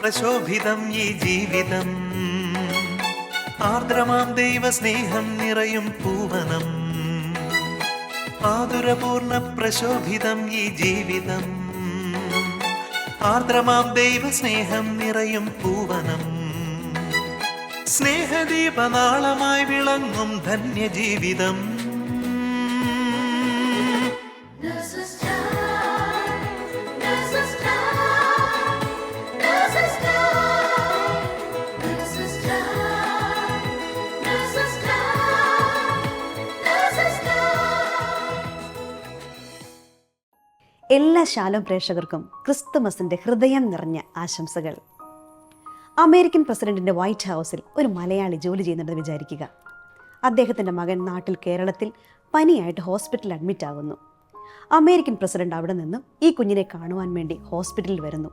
പ്രശോഭിതം ഈ ജീവിതം, ആർദ്രമാം ദൈവസ്നേഹം നിറയും പൂവനം. ആതുരപൂർണ്ണ പ്രശോഭിതം ഈ ജീവിതം, ആർദ്രമാം ദൈവസ്നേഹം നിറയും പൂവനം. സ്നേഹദീപനാളമായി വിളങ്ങും ധന്യജീവിതം. എല്ലാ ശാലോം പ്രേക്ഷകർക്കും ക്രിസ്തുമസിൻ്റെ ഹൃദയം നിറഞ്ഞ ആശംസകൾ. അമേരിക്കൻ പ്രസിഡന്റിൻ്റെ വൈറ്റ് ഹൗസിൽ ഒരു മലയാളി ജോലി ചെയ്യുന്നുണ്ടെന്ന് വിചാരിക്കുക. അദ്ദേഹത്തിൻ്റെ മകൻ നാട്ടിൽ കേരളത്തിൽ പനിയായിട്ട് ഹോസ്പിറ്റലിൽ അഡ്മിറ്റ് ആകുന്നു. അമേരിക്കൻ പ്രസിഡന്റ് അവിടെ നിന്നും ഈ കുഞ്ഞിനെ കാണുവാൻ വേണ്ടി ഹോസ്പിറ്റലിൽ വരുന്നു.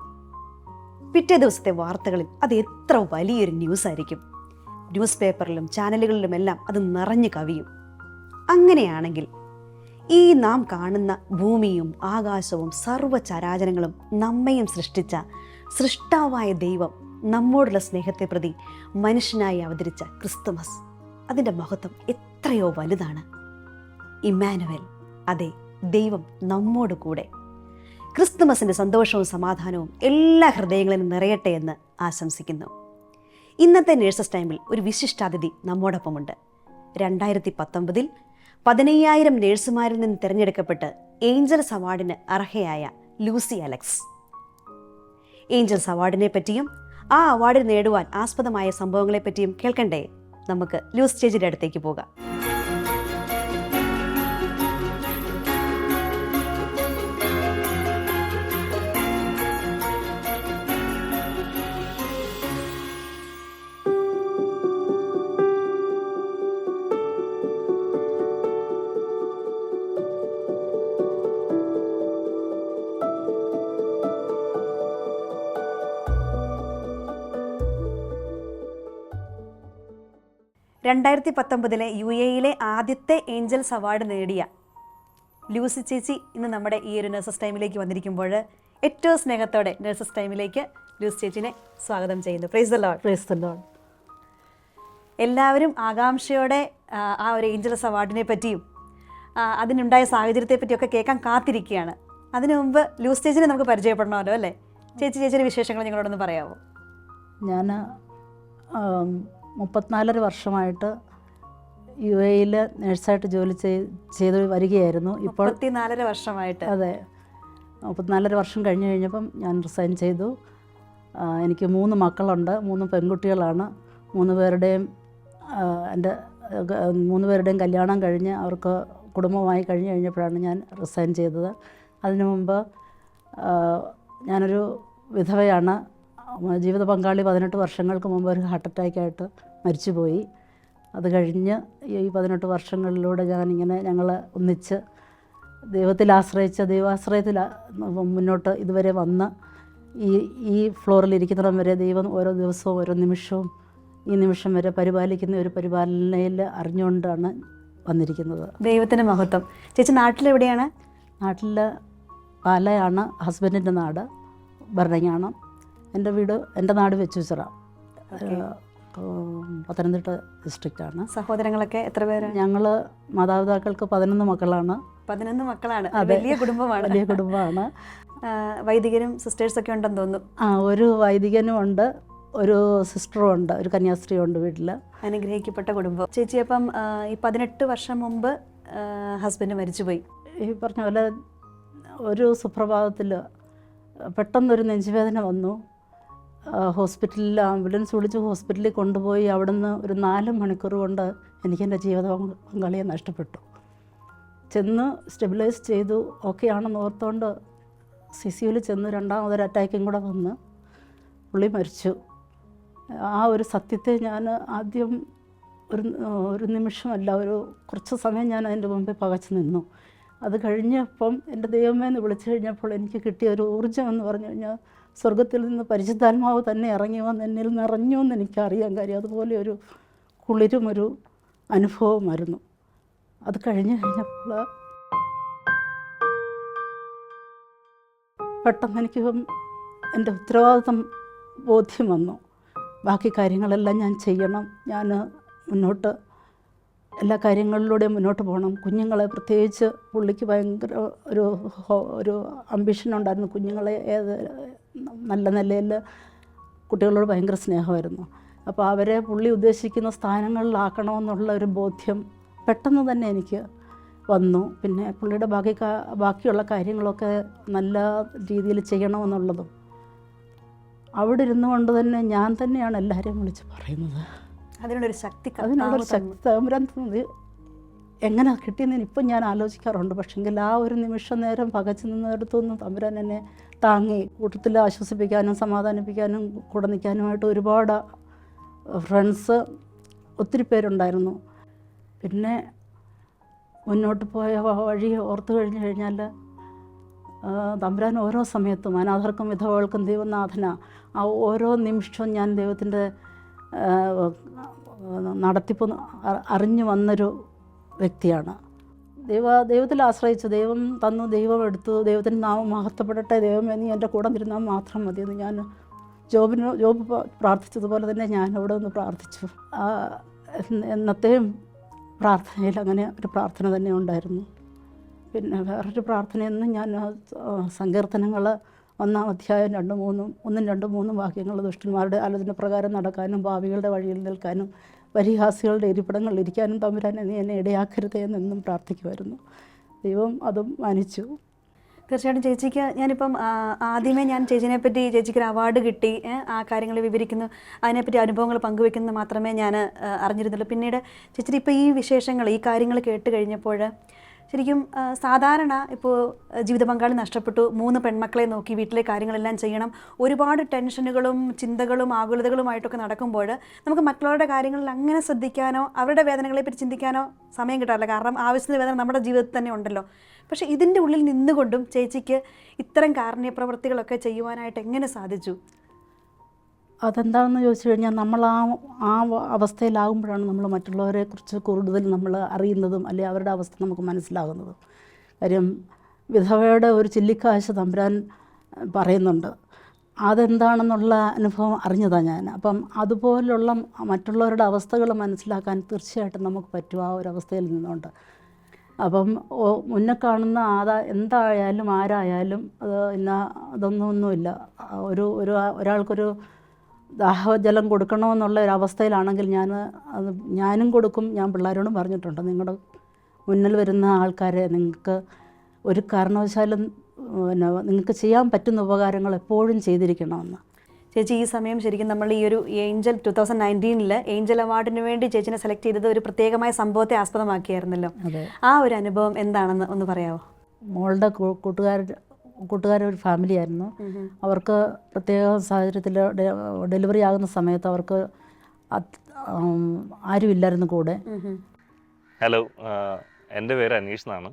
പിറ്റേ ദിവസത്തെ വാർത്തകളിൽ അത് എത്ര വലിയൊരു ന്യൂസ് ആയിരിക്കും. ന്യൂസ് പേപ്പറിലും ചാനലുകളിലുമെല്ലാം അത് നിറഞ്ഞു കവിയും. അങ്ങനെയാണെങ്കിൽ ഈ നാം കാണുന്ന ഭൂമിയും ആകാശവും സർവ്വചരാചരങ്ങളും നമ്മയും സൃഷ്ടിച്ച സൃഷ്ടാവായ ദൈവം നമ്മോടുള്ള സ്നേഹത്തെ പ്രതി മനുഷ്യനായി അവതരിച്ച ക്രിസ്തുമസ്, അതിൻ്റെ മഹത്വം എത്രയോ വലുതാണ്. ഇമ്മാനുവൽ, അതെ, ദൈവം നമ്മോട് കൂടെ. ക്രിസ്തുമസിൻ്റെ സന്തോഷവും സമാധാനവും എല്ലാ ഹൃദയങ്ങളിലും നിറയട്ടെ എന്ന് ആശംസിക്കുന്നു. ഇന്നത്തെ നേഴ്സസ് ടൈമിൽ ഒരു വിശിഷ്ടാതിഥി നമ്മോടൊപ്പമുണ്ട്. 2019 15,000 നേഴ്സുമാരിൽ നിന്ന് തിരഞ്ഞെടുക്കപ്പെട്ട് ഏഞ്ചൽസ് അവാർഡിന് അർഹയായ ലൂസി അലക്സ്. ഏഞ്ചൽസ് അവാർഡിനെ പറ്റിയും ആ അവാർഡ് നേടുവാൻ ആസ്പദമായ സംഭവങ്ങളെപ്പറ്റിയും കേൾക്കണ്ടേ? നമുക്ക് ലൂസ് ചേച്ചിയുടെ അടുത്തേക്ക് പോകാം. UAE ആദ്യത്തെ ഏഞ്ചൽസ് അവാർഡ് നേടിയ ലൂസി ചേച്ചി ഇന്ന് നമ്മുടെ ഈ ഒരു നഴ്സസ് ടൈമിലേക്ക് വന്നിരിക്കുമ്പോൾ ഏറ്റവും സ്നേഹത്തോടെ നഴ്സസ് ടൈമിലേക്ക് ലൂസി ചേച്ചിനെ സ്വാഗതം ചെയ്യുന്നു. Price the Lord. Price the Lord. എല്ലാവരും ആകാംക്ഷയോടെ ആ ഒരു ഏഞ്ചൽസ് അവാർഡിനെ പറ്റിയും അതിനുണ്ടായ സാഹചര്യത്തെ പറ്റിയൊക്കെ കേൾക്കാൻ കാത്തിരിക്കുകയാണ്. അതിനു മുമ്പ് ലൂസി ചേച്ചിനെ നമുക്ക് പരിചയപ്പെടണമല്ലോ, അല്ലേ? ചേച്ചിയുടെ വിശേഷങ്ങൾ ഞങ്ങളോടൊന്ന് പറയാമോ? ഞാൻ 34 വർഷമായിട്ട് UAE നേഴ്സായിട്ട് ജോലി ചെയ്ത് വരികയായിരുന്നു. ഇപ്പോൾ 34 വർഷമായിട്ട്. അതെ, 34 വർഷം കഴിഞ്ഞപ്പം ഞാൻ റിസൈൻ ചെയ്തു. എനിക്ക് 3 മക്കളുണ്ട്. 3 പെൺകുട്ടികളാണ്. 3 പേരുടെയും എൻ്റെ 3 പേരുടെയും കല്യാണം കഴിഞ്ഞ് അവർക്ക് കുടുംബമായി കഴിഞ്ഞപ്പോഴാണ് ഞാൻ റിസൈൻ ചെയ്തത്. അതിനു മുമ്പ് ഞാനൊരു വിധവയാണ്. ജീവിത പങ്കാളി 18 വർഷങ്ങൾക്ക് മുമ്പ് ഒരു ഹാർട്ട് അറ്റാക്കായിട്ട് മരിച്ചുപോയി. അത് കഴിഞ്ഞ് ഈ 18 വർഷങ്ങളിലൂടെ ഞങ്ങൾ ഒന്നിച്ച് ദൈവത്തിൽ ആശ്രയിച്ച ദൈവാശ്രയത്തിൽ മുന്നോട്ട് ഇതുവരെ വന്ന് ഈ ഫ്ലോറിലിരിക്കുന്നിടം വരെ ദൈവം ഓരോ ദിവസവും ഓരോ നിമിഷവും ഈ നിമിഷം വരെ പരിപാലിക്കുന്ന ഒരു പരിപാലനയിൽ അറിഞ്ഞുകൊണ്ടാണ് വന്നിരിക്കുന്നത്. ദൈവത്തിൻ്റെ മഹത്വം. ചേച്ചി നാട്ടിലെവിടെയാണ്? നാട്ടിൽ പാലയാണ് ഹസ്ബൻഡിൻ്റെ നാട്. ഭരണങ്ങാനം. എൻ്റെ നാട് വെച്ചൂച്ചിറ, പത്തനംതിട്ട ഡിസ്ട്രിക്റ്റാണ്. സഹോദരങ്ങളൊക്കെ എത്ര പേര്? ഞങ്ങൾ മാതാപിതാക്കൾക്ക് 11 മക്കളാണ്. 11 മക്കളാണ്. വലിയ കുടുംബമാണ്. വലിയ കുടുംബമാണ്. വൈദികരും സിസ്റ്റേഴ്സൊക്കെ ഉണ്ടെന്ന് തോന്നുന്നു. ഒരു വൈദികനും ഉണ്ട്, ഒരു സിസ്റ്ററും ഉണ്ട്, ഒരു കന്യാസ്ത്രീയും ഉണ്ട് വീട്ടിൽ. അനുഗ്രഹിക്കപ്പെട്ട കുടുംബം. ചേച്ചി, അപ്പം ഈ 18 വർഷം മുമ്പ് ഹസ്ബൻഡ് മരിച്ചുപോയി. ഈ പറഞ്ഞ പോലെ ഒരു സുപ്രഭാതത്തിൽ പെട്ടെന്നൊരു നെഞ്ചുവേദന വന്നു. ഹോസ്പിറ്റലിൽ ആംബുലൻസ് വിളിച്ച് ഹോസ്പിറ്റലിൽ കൊണ്ടുപോയി. അവിടുന്ന് ഒരു 4 മണിക്കൂർ കൊണ്ട് എനിക്കെൻ്റെ ജീവിത പങ്കാളിയെ നഷ്ടപ്പെട്ടു. ചെന്ന് സ്റ്റെബിലൈസ് ചെയ്തു, ഓക്കെ ആണെന്ന് ഓർത്തുകൊണ്ട് CCUവിൽ ചെന്ന് രണ്ടാമതൊരു അറ്റാക്കും കൂടെ വന്ന് പുള്ളി മരിച്ചു. ആ ഒരു സത്യത്തെ ഞാൻ ആദ്യം ഒരു നിമിഷമല്ല, കുറച്ച് സമയം ഞാൻ അതിൻ്റെ മുമ്പിൽ പകച്ചു നിന്നു. അത് കഴിഞ്ഞപ്പം എൻ്റെ ദൈവമേ എന്ന് വിളിച്ചു കഴിഞ്ഞപ്പോൾ എനിക്ക് കിട്ടിയ ഒരു ഊർജ്ജം എന്ന് പറഞ്ഞു കഴിഞ്ഞാൽ സ്വർഗത്തിൽ നിന്ന് പരിശുദ്ധാത്മാവ് തന്നെ ഇറങ്ങി വന്ന് എന്നിൽ നിറഞ്ഞു എന്ന് എനിക്കറിയാൻ കാര്യം. അതുപോലെ ഒരു കുളിരും ഒരു അനുഭവമായിരുന്നു. അത് കഴിഞ്ഞപ്പോൾ പെട്ടെന്ന് എനിക്ക് എൻ്റെ ഉത്തരവാദിത്വം ബോധ്യം വന്നു. ബാക്കി കാര്യങ്ങളെല്ലാം ഞാൻ ചെയ്യണം, ഞാൻ മുന്നോട്ട് എല്ലാ കാര്യങ്ങളിലൂടെയും മുന്നോട്ട് പോകണം. കുഞ്ഞുങ്ങളെ പ്രത്യേകിച്ച് പുള്ളിക്ക് ഭയങ്കര ഒരു അംബിഷൻ ഉണ്ടായിരുന്നു. കുഞ്ഞുങ്ങളെ നല്ല നിലയിൽ കുട്ടികളോട് ഭയങ്കര സ്നേഹമായിരുന്നു. അപ്പോൾ അവരെ പുള്ളി ഉദ്ദേശിക്കുന്ന സ്ഥാനങ്ങളിലാക്കണമെന്നുള്ള ഒരു ബോധ്യം പെട്ടെന്ന് തന്നെ എനിക്ക് വന്നു. പിന്നെ പുള്ളിയുടെ ബാക്കിയുള്ള കാര്യങ്ങളൊക്കെ നല്ല രീതിയിൽ ചെയ്യണമെന്നുള്ളതും അവിടെ ഇരുന്നുകൊണ്ട് തന്നെ ഞാൻ തന്നെയാണ് എല്ലാവരെയും വിളിച്ച് പറയുന്നത്. അതിനുള്ളൊരു ശക്തി തമ്പുരാൻ തന്നത് എങ്ങനെ കിട്ടിയെന്ന് ഇപ്പം ഞാൻ ആലോചിക്കാറുണ്ട്. പക്ഷെങ്കിൽ ആ ഒരു നിമിഷ നേരം പകച്ചു നിന്നിടത്തുനിന്ന് തമ്പുരാൻ എന്നെ താങ്ങി കൂട്ടത്തിൽ ആശ്വസിപ്പിക്കാനും സമാധാനിപ്പിക്കാനും കൂടെ നിൽക്കാനുമായിട്ട് ഒരുപാട് ഫ്രണ്ട്സ് ഒത്തിരി പേരുണ്ടായിരുന്നു. പിന്നെ മുന്നോട്ട് പോയ വഴി ഓർത്തു കഴിഞ്ഞാൽ തമ്പുരാൻ ഓരോ സമയത്തും അനാഥർക്കും വിധവകൾക്കും ദൈവനാഥന ആ ഓരോ നിമിഷവും ഞാൻ ദൈവത്തിൻ്റെ നടത്തിപ്പ് അറിഞ്ഞു വന്നൊരു വ്യക്തിയാണ്. ദൈവത്തിൽ ആശ്രയിച്ചു, ദൈവം തന്നു, ദൈവം എടുത്തു, ദൈവത്തിൻ്റെ നാമം മഹത്വപ്പെടട്ടെ, ദൈവമേ നീ എൻ്റെ കൂടെ നിരുന്നാൽ മാത്രം മതിയെന്ന് ഞാൻ ജോബ് പ്രാർത്ഥിച്ചതുപോലെ തന്നെ ഞാൻ അവിടെ നിന്ന് പ്രാർത്ഥിച്ചു. എന്നത്തെയും പ്രാർത്ഥനയിൽ അങ്ങനെ ഒരു പ്രാർത്ഥന തന്നെ ഉണ്ടായിരുന്നു. പിന്നെ വേറൊരു പ്രാർത്ഥനയെന്നും ഞാൻ സങ്കീർത്തനങ്ങൾ 1-ാം അധ്യായം 2-3 വാക്യങ്ങൾ ദുഷ്ടന്മാരുടെ ആലോചന പ്രകാരം നടക്കാനും ഭാവികളുടെ വഴിയിൽ നിൽക്കാനും പരിഹാസികളുടെ ഇരിപ്പിടങ്ങളിൽ ഇരിക്കാനും തമ്പുരാൻ നീ എന്നെ ഇടയാക്കരുതേ എന്നെന്നും പ്രാർത്ഥിക്കുമായിരുന്നു. ദൈവം അതും മാനിച്ചു. തീർച്ചയായിട്ടും ചേച്ചിക്ക് ഞാനിപ്പം ആദ്യമേ ഞാൻ ചേച്ചിനെ പറ്റി ചേച്ചിക്ക് ഒരു അവാർഡ് കിട്ടി ആ കാര്യങ്ങൾ വിവരിക്കുന്നു, അതിനെപ്പറ്റി അനുഭവങ്ങൾ പങ്കുവെക്കുന്നത് മാത്രമേ ഞാൻ അറിഞ്ഞിരുന്നുള്ളൂ. പിന്നീട് ചേച്ചി ഇപ്പോൾ ഈ വിശേഷങ്ങൾ ഈ കാര്യങ്ങൾ കേട്ട് കഴിഞ്ഞപ്പോൾ ശരിക്കും സാധാരണ ഇപ്പോൾ ജീവിത പങ്കാളി നഷ്ടപ്പെട്ടു, 3 പെൺമക്കളെ നോക്കി വീട്ടിലെ കാര്യങ്ങളെല്ലാം ചെയ്യണം, ഒരുപാട് ടെൻഷനുകളും ചിന്തകളും ആകുലതകളുമായിട്ടൊക്കെ നടക്കുമ്പോൾ നമുക്ക് മറ്റുള്ളവരുടെ കാര്യങ്ങളിൽ അങ്ങനെ ശ്രദ്ധിക്കാനോ അവരുടെ വേദനകളെപ്പറ്റി ചിന്തിക്കാനോ സമയം കിട്ടാറില്ല. കാരണം ആവശ്യത്തിന് വേദന നമ്മുടെ ജീവിതത്തിൽ തന്നെ ഉണ്ടല്ലോ. പക്ഷേ ഇതിൻ്റെ ഉള്ളിൽ നിന്നുകൊണ്ടും ചേച്ചിക്ക് ഇത്തരം കാരുണ്യ പ്രവൃത്തികളൊക്കെ ചെയ്യുവാനായിട്ട് എങ്ങനെ സാധിച്ചു? അതെന്താണെന്ന് ചോദിച്ചു കഴിഞ്ഞാൽ നമ്മൾ ആ അവസ്ഥയിലാകുമ്പോഴാണ് നമ്മൾ മറ്റുള്ളവരെക്കുറിച്ച് കൂടുതൽ നമ്മൾ അറിയുന്നതും അല്ലെങ്കിൽ അവരുടെ അവസ്ഥ നമുക്ക് മനസ്സിലാകുന്നതും. കാര്യം വിധവയുടെ ഒരു ചില്ലിക്കാശ് തമ്പുരാൻ പറയുന്നുണ്ട്, അതെന്താണെന്നുള്ള അനുഭവം അറിഞ്ഞതാണ് ഞാൻ. അപ്പം അതുപോലുള്ള മറ്റുള്ളവരുടെ അവസ്ഥകൾ മനസ്സിലാക്കാൻ തീർച്ചയായിട്ടും നമുക്ക് പറ്റും ആ ഒരു അവസ്ഥയിൽ നിന്നുകൊണ്ട്. അപ്പം മുന്നേ കാണുന്ന എന്തായാലും ആരായാലും അതൊന്നുമില്ല. ഒരാൾക്കൊരു ദാഹജലം കൊടുക്കണമെന്നുള്ള ഒരു അവസ്ഥയിലാണെങ്കിൽ ഞാനും കൊടുക്കും. ഞാൻ പിള്ളേരോടും പറഞ്ഞിട്ടുണ്ട്, നിങ്ങളുടെ മുന്നിൽ വരുന്ന ആൾക്കാരെ നിങ്ങൾക്ക് ഒരു കാരണവശാലും നിങ്ങൾക്ക് ചെയ്യാൻ പറ്റുന്ന ഉപകാരങ്ങൾ എപ്പോഴും ചെയ്തിരിക്കണമെന്ന്. ചേച്ചി ഈ സമയം ശരിക്കും നമ്മൾ ഈ ഒരു ഏഞ്ചൽ 2019 ഏഞ്ചൽ അവാർഡിന് വേണ്ടി ചേച്ചിനെ സെലക്ട് ചെയ്തത് ഒരു പ്രത്യേകമായ സംഭവത്തെ ആസ്പദമാക്കിയായിരുന്നല്ലോ. ആ ഒരു അനുഭവം എന്താണെന്ന് ഒന്ന് പറയാമോ? മോളുടെ കൂട്ടുകാരൊരു ഫാമിലി ആയിരുന്നു. അവർക്ക് പ്രത്യേക സാഹചര്യത്തിൽ ഡെലിവറി ആകുന്ന സമയത്ത് അവർക്ക് ആരും ഇല്ലായിരുന്നു കൂടെ. ഹലോ, എൻ്റെ പേര് അനീഷ് എന്നാണ്.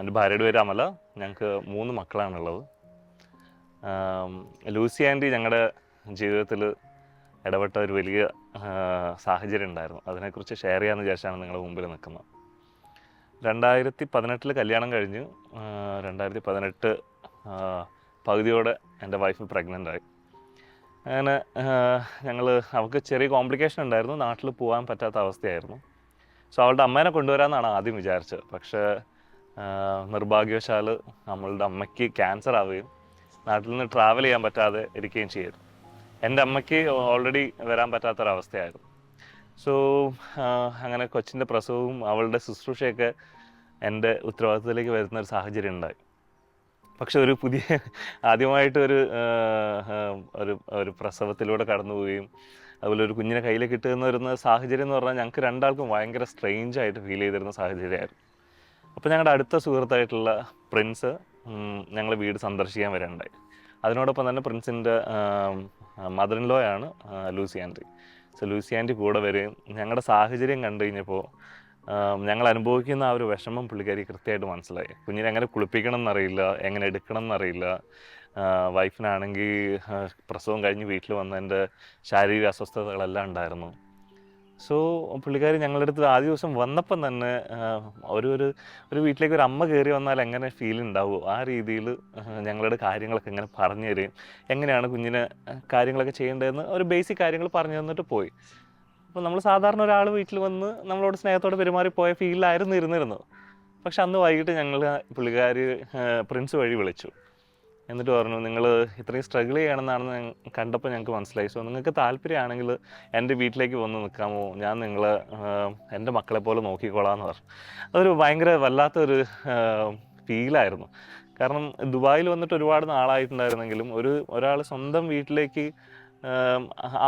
എൻ്റെ ഭാര്യയുടെ പേര് അമല. ഞങ്ങൾക്ക് 3 മക്കളാണുള്ളത്. ലൂസി ആൻറ്റി ഞങ്ങളുടെ ജീവിതത്തിൽ ഇടപെട്ട ഒരു വലിയ സാഹചര്യം ഉണ്ടായിരുന്നു. അതിനെക്കുറിച്ച് ഷെയർ ചെയ്യാമെന്ന് വിചാരിച്ചാണ് നിങ്ങളുടെ മുമ്പിൽ നിൽക്കുന്നത്. 2018 കല്യാണം കഴിഞ്ഞ് 2018 പകുതിയോടെ എൻ്റെ വൈഫ് പ്രഗ്നൻ്റ് ആയി. അങ്ങനെ അവൾക്ക് ചെറിയ കോംപ്ലിക്കേഷൻ ഉണ്ടായിരുന്നു, നാട്ടിൽ പോകാൻ പറ്റാത്ത അവസ്ഥയായിരുന്നു. സോ അവളുടെ അമ്മേനെ കൊണ്ടുവരാമെന്നാണ് ആദ്യം വിചാരിച്ചത്. പക്ഷേ നിർഭാഗ്യവശാൽ നമ്മളുടെ അമ്മയ്ക്ക് ക്യാൻസർ ആവുകയും നാട്ടിൽ നിന്ന് ട്രാവൽ ചെയ്യാൻ പറ്റാതെ ഇരിക്കുകയും ചെയ്തു. എൻ്റെ അമ്മയ്ക്ക് ഓൾറെഡി വരാൻ പറ്റാത്തൊരവസ്ഥയായിരുന്നു. സോ അങ്ങനെ കൊച്ചിൻ്റെ പ്രസവവും അവളുടെ ശുശ്രൂഷയൊക്കെ എൻ്റെ ഉത്തരവാദിത്തത്തിലേക്ക് വരുന്നൊരു സാഹചര്യം ഉണ്ടായി. പക്ഷെ ആദ്യമായിട്ട് ഒരു പ്രസവത്തിലൂടെ കടന്നു പോവുകയും അതുപോലെ ഒരു കുഞ്ഞിനെ കയ്യിൽ കിട്ടുന്ന വരുന്ന സാഹചര്യം എന്ന് പറഞ്ഞാൽ ഞങ്ങൾക്ക് രണ്ടാൾക്കും ഭയങ്കര സ്ട്രെയിഞ്ചായിട്ട് ഫീൽ ചെയ്തിരുന്ന സാഹചര്യമായിരുന്നു. അപ്പോൾ ഞങ്ങളുടെ അടുത്ത സുഹൃത്തായിട്ടുള്ള പ്രിൻസ് ഞങ്ങൾ വീട് സന്ദർശിക്കാൻ വരാനുണ്ടായി. അതിനോടൊപ്പം തന്നെ പ്രിൻസിൻ്റെ മദർ ഇൻ ലോ ആണ് Lucy aunty. So Lucy aunty കൂടെ വരികയും ഞങ്ങളുടെ സാഹചര്യം കണ്ടു കഴിഞ്ഞപ്പോൾ ഞങ്ങൾ അനുഭവിക്കുന്ന ആ ഒരു വിഷമം പുള്ളിക്കാരി കൃത്യമായിട്ട് മനസ്സിലായി. കുഞ്ഞിനെ എങ്ങനെ കുളിപ്പിക്കണം എന്നറിയില്ല, എങ്ങനെ എടുക്കണം എന്നറിയില്ല. വൈഫിനാണെങ്കിൽ പ്രസവം കഴിഞ്ഞ് വീട്ടിൽ വന്നതിൻ്റെ ശാരീരിക അസ്വസ്ഥതകളെല്ലാം ഉണ്ടായിരുന്നു. സോ പുള്ളിക്കാരി ഞങ്ങളുടെ അടുത്ത് ആദ്യ ദിവസം വന്നപ്പം തന്നെ ഒരു ഒരു ഒരു വീട്ടിലേക്ക് ഒരു അമ്മ കയറി വന്നാൽ എങ്ങനെ ഫീൽ ഉണ്ടാവുമോ ആ രീതിയിൽ ഞങ്ങളുടെ കാര്യങ്ങളൊക്കെ ഇങ്ങനെ പറഞ്ഞു തരികയും എങ്ങനെയാണ് കുഞ്ഞിന് കാര്യങ്ങളൊക്കെ ചെയ്യേണ്ടതെന്ന് ഒരു ബേസിക് കാര്യങ്ങൾ പറഞ്ഞു തന്നിട്ട് പോയി. അപ്പോൾ നമ്മൾ സാധാരണ ഒരാൾ വീട്ടിൽ വന്ന് നമ്മളോട് സ്നേഹത്തോടെ പെരുമാറി പോയ ഫീലിലായിരുന്നു ഇരുന്നിരുന്നത്. പക്ഷെ അന്ന് വൈകിട്ട് ഞങ്ങൾ പുള്ളിക്കാരി പ്രിൻസ് വഴി വിളിച്ചു. എന്നിട്ട് പറഞ്ഞു, നിങ്ങൾ ഇത്രയും സ്ട്രഗിൾ ചെയ്യണമെന്നാണെന്ന് കണ്ടപ്പോൾ ഞങ്ങൾക്ക് മനസ്സിലായി. സോ നിങ്ങൾക്ക് താല്പര്യമാണെങ്കിൽ എൻ്റെ വീട്ടിലേക്ക് വന്ന് നിൽക്കാമോ, ഞാൻ നിങ്ങളെ എൻ്റെ മക്കളെ പോലെ നോക്കിക്കോളാം എന്ന് പറഞ്ഞു. അതൊരു ഭയങ്കര വല്ലാത്തൊരു ഫീലായിരുന്നു. കാരണം ദുബായിൽ വന്നിട്ട് ഒരുപാട് നാളായിട്ടുണ്ടായിരുന്നെങ്കിലും ഒരാൾ സ്വന്തം വീട്ടിലേക്ക്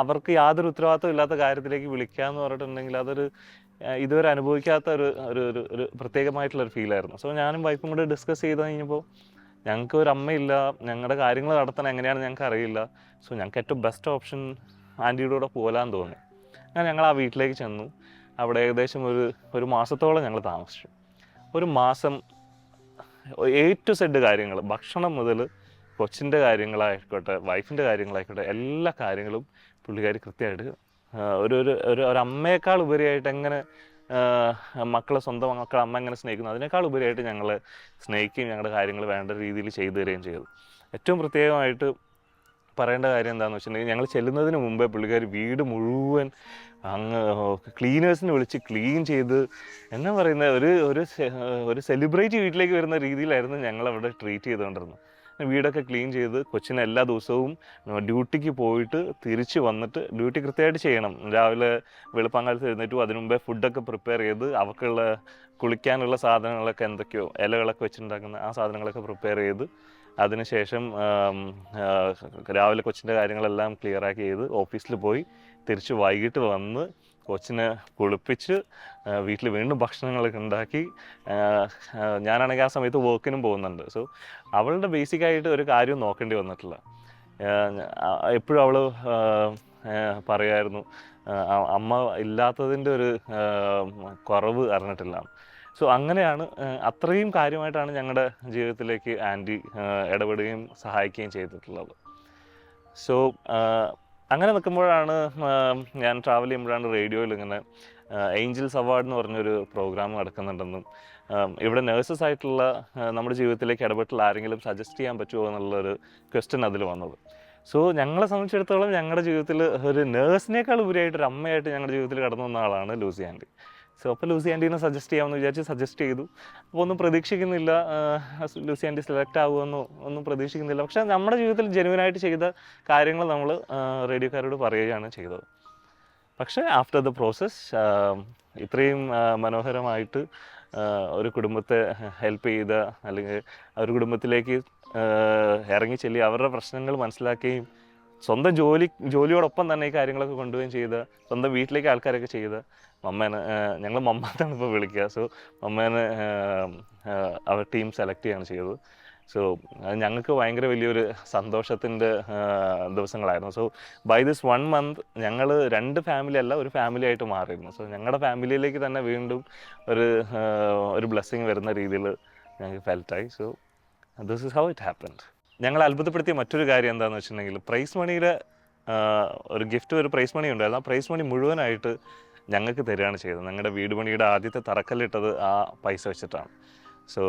അവർക്ക് യാതൊരു ഉത്തരവാദിത്വം ഇല്ലാത്ത കാര്യത്തിലേക്ക് വിളിക്കുക എന്ന് പറഞ്ഞിട്ടുണ്ടെങ്കിൽ അതൊരു ഇതുവരെ അനുഭവിക്കാത്ത ഒരു പ്രത്യേകമായിട്ടുള്ളൊരു ഫീലായിരുന്നു. സോ ഞാനും വൈഫും കൂടെ ഡിസ്കസ് ചെയ്ത് കഴിഞ്ഞപ്പോൾ ഞങ്ങൾക്ക് ഒരു അമ്മയില്ല, ഞങ്ങളുടെ കാര്യങ്ങൾ നടത്താൻ എങ്ങനെയാണെന്ന് ഞങ്ങൾക്ക് അറിയില്ല. സോ ഞങ്ങൾക്ക് ഏറ്റവും ബെസ്റ്റ് ഓപ്ഷൻ ആൻറ്റിയുടെ കൂടെ പോകാൻ തോന്നി. അങ്ങനെ ഞങ്ങൾ ആ വീട്ടിലേക്ക് ചെന്നു. അവിടെ ഏകദേശം ഒരു മാസത്തോളം ഞങ്ങൾ താമസിച്ചു. ഒരു മാസം A to Z കാര്യങ്ങൾ, ഭക്ഷണം മുതൽ കൊച്ചിൻ്റെ കാര്യങ്ങളായിക്കോട്ടെ വൈഫിൻ്റെ കാര്യങ്ങളായിക്കോട്ടെ എല്ലാ കാര്യങ്ങളും പുള്ളിക്കാരി കൃത്യമായിട്ട് ഒരു അമ്മയേക്കാൾ ഉപരിയായിട്ട് എങ്ങനെ മക്കളെ സ്വന്തം മക്കളെ അമ്മ എങ്ങനെ സ്നേഹിക്കുന്നു അതിനേക്കാൾ ഉപരിയായിട്ട് ഞങ്ങളെ സ്നേഹിക്കുകയും ഞങ്ങളുടെ കാര്യങ്ങൾ വേണ്ട രീതിയിൽ ചെയ്തു തരികയും ചെയ്തു. ഏറ്റവും പ്രത്യേകമായിട്ട് പറയേണ്ട കാര്യം എന്താണെന്ന് വെച്ചിട്ടുണ്ടെങ്കിൽ ഞങ്ങൾ ചെല്ലുന്നതിന് മുമ്പേ പുള്ളിക്കാരി വീട് മുഴുവൻ അങ്ങ് ക്ലീനേഴ്സിനെ വിളിച്ച് ക്ലീൻ ചെയ്ത് എന്നാ പറയുന്ന ഒരു സെലിബ്രിറ്റി വീട്ടിലേക്ക് വരുന്ന രീതിയിലായിരുന്നു ഞങ്ങളവിടെ ട്രീറ്റ് ചെയ്തുകൊണ്ടിരുന്നത്. വീടൊക്കെ ക്ലീൻ ചെയ്ത് കൊച്ചിനെ എല്ലാ ദിവസവും ഡ്യൂട്ടിക്ക് പോയിട്ട് തിരിച്ച് വന്നിട്ട് ഡ്യൂട്ടി കൃത്യമായിട്ട് ചെയ്യണം. രാവിലെ വെളുപ്പാങ്കാലത്ത് എഴുന്നേറ്റും അതിനു മുമ്പേ ഫുഡൊക്കെ പ്രിപ്പയർ ചെയ്ത് അവൾക്കുള്ള കുളിക്കാനുള്ള സാധനങ്ങളൊക്കെ എന്തൊക്കെയോ ഇലകളൊക്കെ വെച്ചിട്ടുണ്ടാക്കുന്ന ആ സാധനങ്ങളൊക്കെ പ്രിപ്പയർ ചെയ്ത് അതിനുശേഷം രാവിലെ കൊച്ചിൻ്റെ കാര്യങ്ങളെല്ലാം ക്ലിയറാക്കി ചെയ്ത് ഓഫീസിൽ പോയി തിരിച്ച് വൈകിട്ട് വന്ന് കൊച്ചിനെ കുളിപ്പിച്ച് വീട്ടിൽ വീണ്ടും ഭക്ഷണങ്ങളൊക്കെ ഉണ്ടാക്കി ഞാനാണെങ്കിൽ ആ സമയത്ത് വർക്കിനും പോകുന്നുണ്ട്. സോ അവളുടെ ബേസിക്കായിട്ട് ഒരു കാര്യവും നോക്കേണ്ടി വന്നിട്ടില്ല. എപ്പോഴും അവൾ പറയുമായിരുന്നു അമ്മ ഇല്ലാത്തതിൻ്റെ ഒരു കുറവ് അറിഞ്ഞിട്ടില്ല. സോ അങ്ങനെയാണ് അത്രയും കാര്യമായിട്ടാണ് ഞങ്ങളുടെ ജീവിതത്തിലേക്ക് ആൻറ്റി ഇടപെടുകയും സഹായിക്കുകയും ചെയ്തിട്ടുള്ളത്. സോ അങ്ങനെ നിൽക്കുമ്പോഴാണ് ഞാൻ ട്രാവൽ ചെയ്യുമ്പോഴാണ് റേഡിയോയിൽ ഇങ്ങനെ ഏഞ്ചൽസ് അവാർഡ് എന്ന് പറഞ്ഞൊരു പ്രോഗ്രാം നടക്കുന്നുണ്ടെന്നും ഇവിടെ നേഴ്സസ് ആയിട്ടുള്ള നമ്മുടെ ജീവിതത്തിലേക്ക് ഇടപെട്ടുള്ള ആരെങ്കിലും സജസ്റ്റ് ചെയ്യാൻ പറ്റുമോ എന്നുള്ളൊരു ക്വസ്റ്റ്യൻ അതിൽ വന്നത്. സോ ഞങ്ങളെ സംബന്ധിച്ചിടത്തോളം ഞങ്ങളുടെ ജീവിതത്തിൽ ഒരു നേഴ്സിനേക്കാൾ ഉപരിയായിട്ട് ഒരു അമ്മയായിട്ട് ഞങ്ങളുടെ ജീവിതത്തിൽ കടന്നു വന്ന ആളാണ് ലൂസി ആൻറ്റി. സോ അപ്പോൾ ലൂസി ആൻറ്റീനെ സജസ്റ്റ് ചെയ്യാമെന്ന് വിചാരിച്ച് സജസ്റ്റ് ചെയ്തു. അപ്പോൾ ഒന്നും പ്രതീക്ഷിക്കുന്നില്ല ലൂസി ആൻറ്റി സെലക്ട് ആകുമെന്നോ ഒന്നും പ്രതീക്ഷിക്കുന്നില്ല. പക്ഷേ നമ്മുടെ ജീവിതത്തിൽ ജെനുവിനായിട്ട് ചെയ്ത കാര്യങ്ങൾ നമ്മൾ റേഡിയോക്കാരോട് പറയുകയാണ് ചെയ്തത്. പക്ഷേ ആഫ്റ്റർ ദ പ്രോസസ് ഇത്രയും മനോഹരമായിട്ട് ഒരു കുടുംബത്തെ ഹെൽപ്പ് ചെയ്ത അല്ലെങ്കിൽ ഒരു കുടുംബത്തിലേക്ക് ഇറങ്ങി ചെല്ലി അവരുടെ പ്രശ്നങ്ങൾ മനസ്സിലാക്കുകയും സ്വന്തം ജോലിയോടൊപ്പം തന്നെ ഈ കാര്യങ്ങളൊക്കെ കൊണ്ടുപോവുകയും ചെയ്ത സ്വന്തം വീട്ടിലേക്ക് ആൾക്കാരൊക്കെ ചെയ്ത മമ്മേനെ ഞങ്ങൾ മമ്മാന്നാണ് ഇപ്പോൾ വിളിക്കുക. സോ മമ്മേനെ അവർ ടീം സെലക്ട് ചെയ്യുകയാണ് ചെയ്തത്. സോ ഞങ്ങൾക്ക് ഭയങ്കര വലിയൊരു സന്തോഷത്തിൻ്റെ ദിവസങ്ങളായിരുന്നു. സോ ബൈ ദിസ് 1 month ഞങ്ങൾ 2 ഫാമിലി അല്ല ഒരു ഫാമിലി ആയിട്ട് മാറിയിരുന്നു. സോ ഞങ്ങളുടെ ഫാമിലിയിലേക്ക് തന്നെ വീണ്ടും ഒരു ബ്ലെസ്സിങ് വരുന്ന രീതിയിൽ ഞങ്ങൾക്ക് ഫെൽറ്റായി. So this is how it happened. ഞങ്ങൾ അത്ഭുതപ്പെടുത്തിയ മറ്റൊരു കാര്യം എന്താണെന്ന് വെച്ചിട്ടുണ്ടെങ്കിൽ പ്രൈസ് മണിയുടെ ഒരു ഗിഫ്റ്റ് ഒരു പ്രൈസ് മണി ഉണ്ടായിരുന്നു. ആ പ്രൈസ് മണി മുഴുവനായിട്ട് ഞങ്ങൾക്ക് തരികയാണ് ചെയ്തത്. ഞങ്ങളുടെ വീട് പണിയുടെ ആദ്യത്തെ തറക്കല്ലിട്ടത് ആ പൈസ വെച്ചിട്ടാണ്. സോ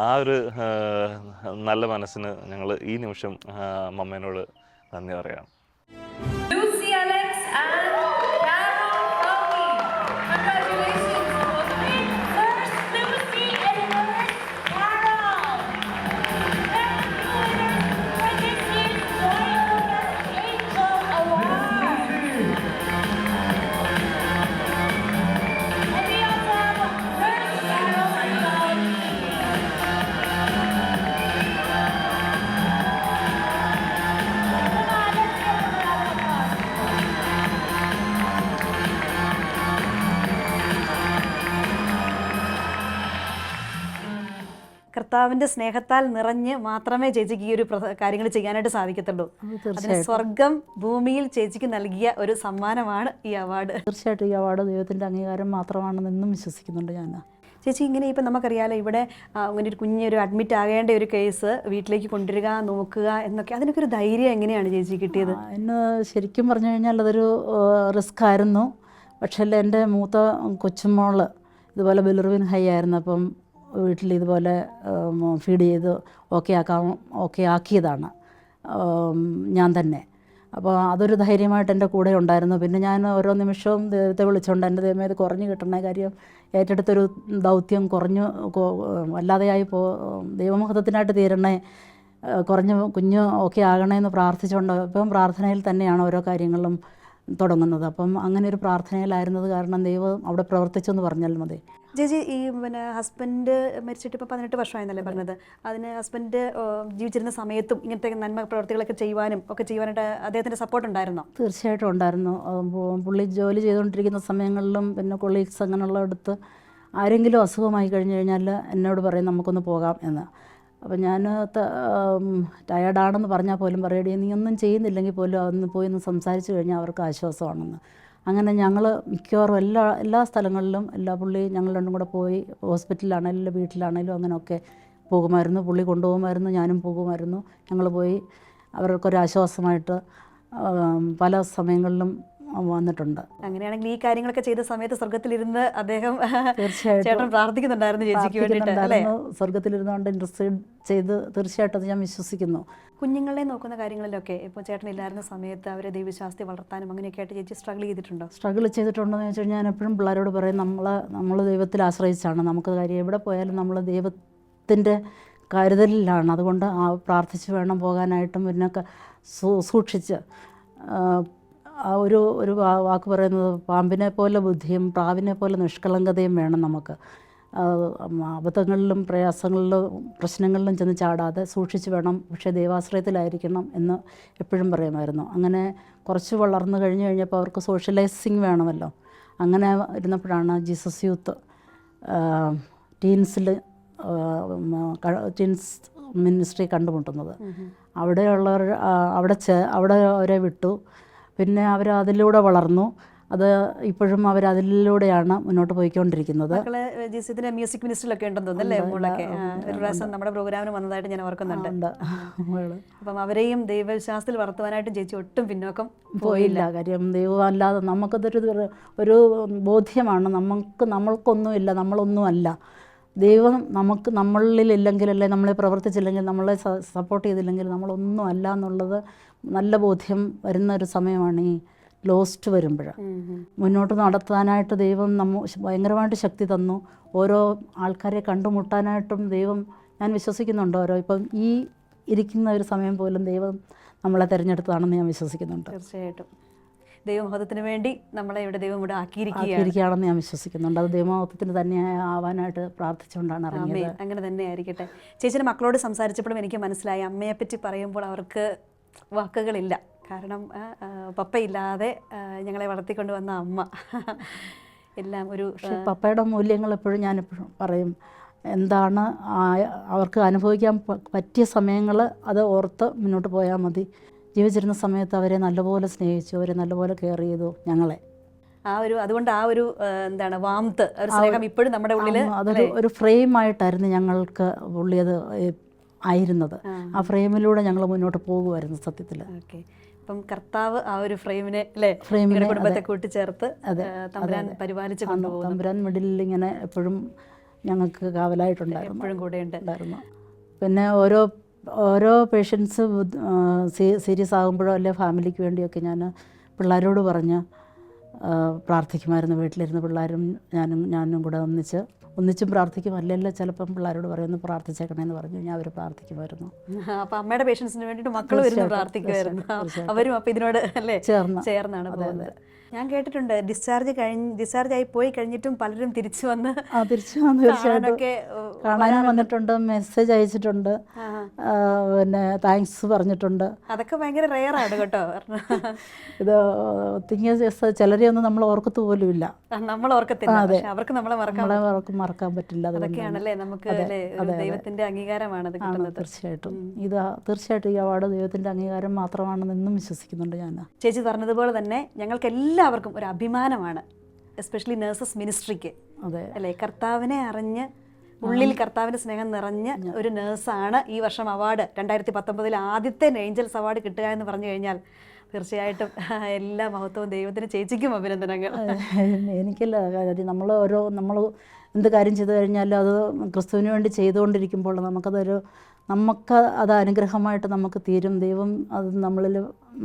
ആ ഒരു നല്ല മനസ്സിന് ഞങ്ങൾ ഈ നിമിഷം മമ്മേനോട് നന്ദി പറയുകയാണ്. Lucy Alex and Carol Rocky. Congratulations to both of you. First, Lucy and first, Carol. Thank you, winners, for this year's Royal Angel Award. And we also have first Carol and Rocky. Come on, let's give them a round of applause. കർത്താവിൻ്റെ സ്നേഹത്താൽ നിറഞ്ഞ് മാത്രമേ ചേച്ചിക്ക് ഈ ഒരു കാര്യങ്ങൾ ചെയ്യാനായിട്ട് സാധിക്കത്തുള്ളൂ. അതിന് തീർച്ചയായിട്ടും സ്വർഗം ഭൂമിയിൽ ചേച്ചിക്ക് നൽകിയ ഒരു സമ്മാനമാണ് ഈ അവാർഡ്. തീർച്ചയായിട്ടും ഈ അവാർഡ് ദൈവത്തിൻ്റെ അംഗീകാരം മാത്രമാണെന്ന് എന്നും വിശ്വസിക്കുന്നുണ്ട് ഞാൻ. ചേച്ചി ഇങ്ങനെ ഇപ്പം നമുക്കറിയാലോ ഇവിടെ അങ്ങനെ ഒരു കുഞ്ഞൊരു അഡ്മിറ്റ് ആകേണ്ട ഒരു കേസ് വീട്ടിലേക്ക് കൊണ്ടുവരിക നോക്കുക എന്നൊക്കെ അതിനൊക്കെ ഒരു ധൈര്യം എങ്ങനെയാണ് ചേച്ചി കിട്ടിയത്? എന്നെ ശരിക്കും പറഞ്ഞു കഴിഞ്ഞാൽ അതൊരു റിസ്ക് ആയിരുന്നു. പക്ഷേ എൻ്റെ മൂത്ത കൊച്ചുമോൾ ഇതുപോലെ ബിലിറുബിൻ ഹൈ ആയിരുന്നു. അപ്പം വീട്ടിൽ ഇതുപോലെ ഫീഡ് ചെയ്ത് ഓക്കെ ആക്കിയതാണ് ഞാൻ തന്നെ. അപ്പോൾ അതൊരു ധൈര്യമായിട്ട് എൻ്റെ കൂടെ ഉണ്ടായിരുന്നു. പിന്നെ ഞാൻ ഓരോ നിമിഷവും ദൈവത്തെ വിളിച്ചുകൊണ്ട് എൻ്റെ ദൈവമേ ഇത് കുറഞ്ഞു കിട്ടണ കാര്യം ഏറ്റെടുത്തൊരു ദൗത്യം വല്ലാതെയായി ദൈവമഹത്വത്തിനായിട്ട് തീരണേ, കുഞ്ഞ് ഓക്കെ ആകണേന്ന് പ്രാർത്ഥിച്ചുകൊണ്ട് ഇപ്പം പ്രാർത്ഥനയിൽ തന്നെയാണ് ഓരോ കാര്യങ്ങളും തുടങ്ങുന്നത്. അപ്പം അങ്ങനെ ഒരു പ്രാർത്ഥനയിലായിരുന്നത് കാരണം ദൈവം അവിടെ പ്രവർത്തിച്ചെന്ന് പറഞ്ഞാൽ മതി. ചേച്ചി ഈ ഹസ്ബൻഡ് മരിച്ചിട്ട് ഇപ്പോൾ 18 വർഷമായെന്നല്ലേ പറഞ്ഞത്. അതിന് ഹസ്ബൻഡ് ജീവിച്ചിരുന്ന സമയത്തും ഇങ്ങനത്തെ നന്മ പ്രവർത്തികളൊക്കെ ചെയ്യാനായിട്ട് അദ്ദേഹത്തിൻ്റെ സപ്പോർട്ട് ഉണ്ടായിരുന്നോ? തീർച്ചയായിട്ടും ഉണ്ടായിരുന്നു. പുള്ളി ജോലി ചെയ്തുകൊണ്ടിരിക്കുന്ന സമയങ്ങളിലും പിന്നെ കൊളീഗ്സ് അങ്ങനെയുള്ളടത്ത് ആരെങ്കിലും അസുഖമായി കഴിഞ്ഞ് കഴിഞ്ഞാൽ എന്നോട് പറയും നമുക്കൊന്ന് പോകാം എന്ന്. അപ്പം ഞാൻ ടയേർഡാണെന്ന് പറഞ്ഞാൽ പോലും പറയടി നീ ഒന്നും ചെയ്യുന്നില്ലെങ്കിൽ പോലും അതൊന്ന് പോയി ഒന്ന് സംസാരിച്ച് കഴിഞ്ഞാൽ അവർക്ക് ആശ്വാസമാണെന്ന്. അങ്ങനെ ഞങ്ങൾ മിക്കവാറും എല്ലാ സ്ഥലങ്ങളിലും പുള്ളി ഞങ്ങൾ രണ്ടും കൂടെ പോയി ഹോസ്പിറ്റലിലാണെങ്കിലും വീട്ടിലാണെങ്കിലും അങ്ങനെയൊക്കെ പോകുമായിരുന്നു. പുള്ളി കൊണ്ടുപോകുമായിരുന്നു, ഞാനും പോകുമായിരുന്നു. ഞങ്ങൾ പോയി അവർക്കൊരാശ്വാസമായിട്ട് പല സമയങ്ങളിലും വന്നിട്ടുണ്ട്. അങ്ങനെയാണെങ്കിൽ ഈ കാര്യങ്ങളൊക്കെ ചെയ്ത സമയത്ത് സ്വർഗത്തിലിരുന്ന് അദ്ദേഹം തീർച്ചയായിട്ടും ചേട്ടൻ പ്രാർത്ഥിക്കുന്നുണ്ടായിരുന്നു ചേച്ചിക്ക് വേണ്ടിയിട്ട് അല്ലേ? സ്വർഗത്തിലിരുന്നുകൊണ്ട് ഇൻട്രസ്റ്റഡ് ചെയ്ത് തീർച്ചയായിട്ടും അത് ഞാൻ വിശ്വസിക്കുന്നു. കുഞ്ഞുങ്ങളെ നോക്കുന്ന കാര്യങ്ങളിലൊക്കെ ഇപ്പോൾ ചേട്ടൻ ഇല്ലായിരുന്ന സമയത്ത് അവരെ ദൈവശാസ്തി വളർത്താനും അങ്ങനെയൊക്കെ ആയിട്ട് ചേച്ചി സ്ട്രഗിൾ ചെയ്തിട്ടുണ്ടോ? സ്ട്രഗിൾ ചെയ്തിട്ടുണ്ടോയെന്ന് വെച്ചാൽ ഞാൻ എപ്പോഴും പിള്ളേരോട് പറയും നമ്മൾ ദൈവത്തിൽ ആശ്രയിച്ചാണ് നമുക്ക് കാര്യം. എവിടെ പോയാലും നമ്മൾ ദൈവത്തിൻ്റെ കരുതലിലാണ്. അതുകൊണ്ട് പ്രാർത്ഥിച്ച് വേണം പോകാനായിട്ടും പിന്നെ സൂക്ഷിച്ച് ഒരു വാക്ക് പറയുന്നത് പാമ്പിനെ പോലെ ബുദ്ധിയും പ്രാവിനെ പോലെ നിഷ്കളങ്കതയും വേണം നമുക്ക്. അബദ്ധങ്ങളിലും പ്രയാസങ്ങളിലും പ്രശ്നങ്ങളിലും ചെന്ന് ചാടാതെ സൂക്ഷിച്ച് വേണം, പക്ഷേ ദൈവാശ്രയത്തിലായിരിക്കണം എന്ന് എപ്പോഴും പറയുമായിരുന്നു. അങ്ങനെ കുറച്ച് വളർന്നു കഴിഞ്ഞപ്പോൾ അവർക്ക് സോഷ്യലൈസിങ് വേണമല്ലോ. അങ്ങനെ ഇരുന്നപ്പോഴാണ് ജീസസ് യൂത്ത് ടീൻസ് മിനിസ്ട്രി കണ്ടുമുട്ടുന്നത്. അവിടെ അവരെ വിട്ടു. പിന്നെ അവർ അതിലൂടെ വളർന്നു. അത് ഇപ്പോഴും അവരതിലൂടെയാണ് മുന്നോട്ട് പോയിക്കൊണ്ടിരിക്കുന്നത്. ജീസസിന്റെ മ്യൂസിക് മിനിസ്റ്ററിലൊക്കെ ഉണ്ടെന്ന് തോന്നുന്നല്ലേ മോളൊക്കെ? ഒരു പ്രാവശ്യം നമ്മുടെ പ്രോഗ്രാമിന് വന്നതായിട്ട് ഞാൻ ഓർക്കുന്നുണ്ട്. അപ്പം അവരെയും ദൈവവിശ്വാസത്തിൽ വളർത്തുവാനായിട്ട് ചേച്ചി ഒട്ടും പിന്നോക്കം പോയില്ല. കാര്യം ദൈവം അല്ലാതെ നമുക്കതൊരു ബോധ്യമാണ്. നമ്മൾക്കൊന്നുമില്ല, നമ്മളൊന്നുമല്ല. ദൈവം നമ്മളിലില്ലെങ്കിൽ, അല്ലെ നമ്മളെ പ്രവർത്തിച്ചില്ലെങ്കിൽ, നമ്മളെ സപ്പോർട്ട് ചെയ്തില്ലെങ്കിൽ നമ്മളൊന്നും അല്ല എന്നുള്ളത് നല്ല ബോധ്യം വരുന്ന ഒരു സമയമാണ് ഈ ലോസ്റ്റ് വരുമ്പോൾ. മുന്നോട്ട് നടത്താനായിട്ട് ദൈവം ഭയങ്കരമായിട്ട് ശക്തി തന്നു. ഓരോ ആൾക്കാരെ കണ്ടുമുട്ടാനായിട്ടും ദൈവം, ഞാൻ വിശ്വസിക്കുന്നുണ്ട്, ഇപ്പം ഈ ഇരിക്കുന്ന ഒരു സമയം പോലും ദൈവം നമ്മളെ തിരഞ്ഞെടുത്തതാണെന്ന് ഞാൻ വിശ്വസിക്കുന്നുണ്ട്. തീർച്ചയായിട്ടും ദൈവമഹത്വത്തിന് വേണ്ടി നമ്മളെ ദൈവം ഇവിടെ ആക്കിയിരിക്കുകയാണെന്ന് ഞാൻ വിശ്വസിക്കുന്നുണ്ട്. അത് ദൈവമഹത്വത്തിന് തന്നെ ആവാനായിട്ട് പ്രാർത്ഥിച്ചുകൊണ്ടാണ് ഇറങ്ങിയത്. അങ്ങനെ തന്നെ ആയിരിക്കട്ടെ. ചേച്ചിയുടെ മക്കളോട് സംസാരിച്ചപ്പോഴും എനിക്ക് മനസ്സിലായി, അമ്മയെപ്പറ്റി പറയുമ്പോൾ അവർക്ക് വാക്കുകളില്ല. കാരണം പപ്പയില്ലാതെ ഞങ്ങളെ വളർത്തിക്കൊണ്ട് വന്ന അമ്മ എല്ലാം ഒരു പപ്പയുടെ മൂല്യങ്ങൾ എപ്പോഴും ഞാനെപ്പോഴും പറയും. എന്താണ് അവർക്ക് അനുഭവിക്കാൻ പറ്റിയ സമയങ്ങൾ അത് ഓർത്ത് മുന്നോട്ട് പോയാൽ മതി. ജീവിച്ചിരുന്ന സമയത്ത് അവരെ നല്ലപോലെ സ്നേഹിച്ചു, അവരെ നല്ലപോലെ കെയർ ചെയ്തു ഞങ്ങളെ. അതുകൊണ്ട് എന്താണ് വാംത്ത്, ഒരു സ്നേഹം ഇപ്പോഴും നമ്മുടെ ഉള്ളിൽ ഒരു ഫ്രെയിമായിട്ടായിരുന്നു ഞങ്ങൾക്ക് പുള്ളി അത് ആയിരുന്നത്. ആ ഫ്രെയിമിലൂടെ ഞങ്ങൾ മുന്നോട്ട് പോകുമായിരുന്നു സത്യത്തിൽ. അപ്പം കർത്താവ് ആ ഒരു ഫ്രെയിമിനെ കുടുംബത്തെ കൂട്ടിച്ചേർത്ത് തമ്പുരാൻ പരിപാലിച്ച് കൊണ്ടുപോകും. തമ്പുരാൻ മിഡിലിൽ ഇങ്ങനെ എപ്പോഴും ഞങ്ങൾക്ക് കാവലായിട്ടുണ്ടായിരുന്നു, എപ്പോഴും കൂടെ ഉണ്ടായിരുന്നു. പിന്നെ ഓരോ പേഷ്യൻസ് സീരിയസ് ആകുമ്പോഴോ അല്ലെ ഫാമിലിക്ക് വേണ്ടിയൊക്കെ ഞാൻ പിള്ളേരോട് പറഞ്ഞ് പ്രാർത്ഥിക്കുമായിരുന്നു. വീട്ടിലിരുന്ന് പിള്ളേരും ഞാനും കൂടെ ഒന്നിച്ചും പ്രാർത്ഥിക്കും. അല്ലെങ്കിൽ ചിലപ്പം പിള്ളേരോട് പറയുന്നു പ്രാർത്ഥിച്ചേക്കണേന്ന് പറഞ്ഞു കഴിഞ്ഞാൽ അവർ പ്രാർത്ഥിക്കുമായിരുന്നു. അപ്പം അമ്മയുടെ പേഷ്യൻസിന് വേണ്ടിയിട്ട് മക്കൾ വരുന്നു പ്രാർത്ഥിക്കുമായിരുന്നു. അവരും അപ്പം ഇതിനോട് അല്ലേ ചേർന്നാണ് പോകുന്നത്. ഞാൻ കേട്ടിട്ടുണ്ട് ഡിസ്ചാർജ് ആയി പോയി കഴിഞ്ഞിട്ടും പലരും തിരിച്ചു വന്ന് കാണാനും വന്നിട്ടുണ്ട്, മെസ്സേജ് അയച്ചിട്ടുണ്ട്, പിന്നെ താങ്ക്സ് പറഞ്ഞിട്ടുണ്ട്. അതൊക്കെ ഭയങ്കര റെയറാണ് കേട്ടോ. ഇത് ചിലരെയൊന്നും നമ്മൾ ഓർക്കത്ത് പോലും ഇല്ല. നമ്മൾ ഓർക്കത്തില്ല, അവർക്ക് നമ്മളെ മറക്കാൻ പറ്റില്ല. അതൊക്കെയാണല്ലേ നമുക്ക് ദൈവത്തിന്റെ അംഗീകാരമാണ് കിട്ടുന്നത്. തീർച്ചയായിട്ടും ഈ അവാർഡ് ദൈവത്തിന്റെ അംഗീകാരം മാത്രമാണെന്ന് എന്നും വിശ്വസിക്കുന്നുണ്ട് ഞാൻ. ചേച്ചി പറഞ്ഞതുപോലെ തന്നെ ഞങ്ങൾക്ക് എല്ലാവർക്കും ഒരു അഭിമാനമാണ്, എസ്പെഷ്യലി നഴ്സസ് മിനിസ്ട്രിക്ക് അല്ലേ. കർത്താവിനെ അറിഞ്ഞ് ഉള്ളിൽ കർത്താവിൻ്റെ സ്നേഹം നിറഞ്ഞ ഒരു നേഴ്സാണ് ഈ വർഷം അവാർഡ് 2019 ആദ്യത്തെ ഏഞ്ചൽസ് അവാർഡ് കിട്ടുക എന്ന് പറഞ്ഞു കഴിഞ്ഞാൽ തീർച്ചയായിട്ടും എല്ലാ മഹത്വവും ദൈവത്തിന്. ചേച്ചിക്കും അഭിനന്ദനങ്ങൾ. എനിക്കല്ല കാര്യം, നമ്മൾ എന്ത് കാര്യം ചെയ്തു കഴിഞ്ഞാലും അത് ക്രിസ്തുവിന് വേണ്ടി ചെയ്തുകൊണ്ടിരിക്കുമ്പോൾ നമുക്ക് അത് അനുഗ്രഹമായിട്ട് നമുക്ക് തീരും. ദൈവം അത്